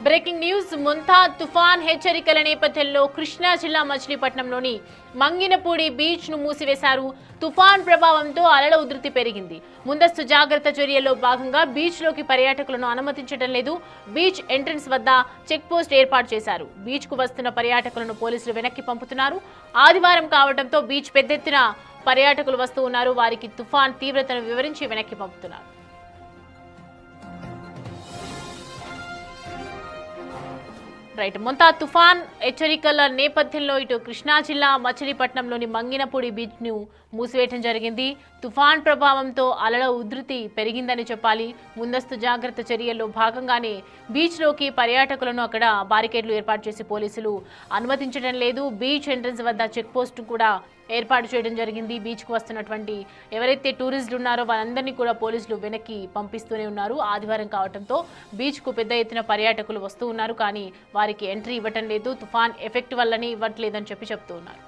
Breaking news Montha తుఫాన్ హెచ్చరికల నేపథ్యంలో కృష్ణా జిల్లా మచిలీపట్నంలోని మంగినపూడి బీచ్ ను మూసివేశారు. తుఫాన్ ప్రభావంతో అలల ఉధృతి పెరిగింది. ముందస్తు జాగ్రత్త చర్యల్లో భాగంగా బీచ్ లోకి పర్యాటకులను అనుమతించడం లేదు. బీచ్ ఎంట్రన్స్ వద్ద చెక్ పోస్ట్ ఏర్పాటు చేశారు. బీచ్ కు వస్తున్న పర్యాటకులను పోలీసులు వెనక్కి పంపుతున్నారు. ఆదివారం కావడంతో బీచ్ పెద్ద ఎత్తున పర్యాటకులు వస్తూ ఉన్నారు. వారికి తుఫాన్ తీవ్రతను వివరించి వెనక్కి పంపుతున్నారు. ముంతా తుఫాన్ హెచ్చరికల నేపథ్యంలో ఇటు కృష్ణా జిల్లా మచిలీపట్నంలోని మంగినపూడి బీచ్ ను మూసివేయడం జరిగింది. తుఫాన్ ప్రభావంతో అలల ఉధృతి పెరిగిందని చెప్పాలి. ముందస్తు జాగ్రత్త చర్యల్లో భాగంగానే బీచ్ లోకి పర్యాటకులను అక్కడ బారికేడ్లు ఏర్పాటు చేసి పోలీసులు అనుమతించడం లేదు. బీచ్ ఎంట్రన్స్ వద్ద చెక్ పోస్ట్ కూడా ఏర్పాటు చేయడం జరిగింది. బీచ్ కు వస్తున్నటువంటి ఎవరైతే టూరిస్టులు ఉన్నారో వాళ్ళందరినీ కూడా పోలీసులు వెనక్కి పంపిస్తూనే ఉన్నారు. ఆదివారం కావడంతో బీచ్ కు పెద్ద ఎత్తున పర్యాటకులు వస్తూ ఉన్నారు. కానీ వారికి ఎంట్రీ ఇవ్వటం లేదు. తుఫాన్ ఎఫెక్ట్ వల్లనే ఇవ్వట్లేదని చెప్తూ ఉన్నారు.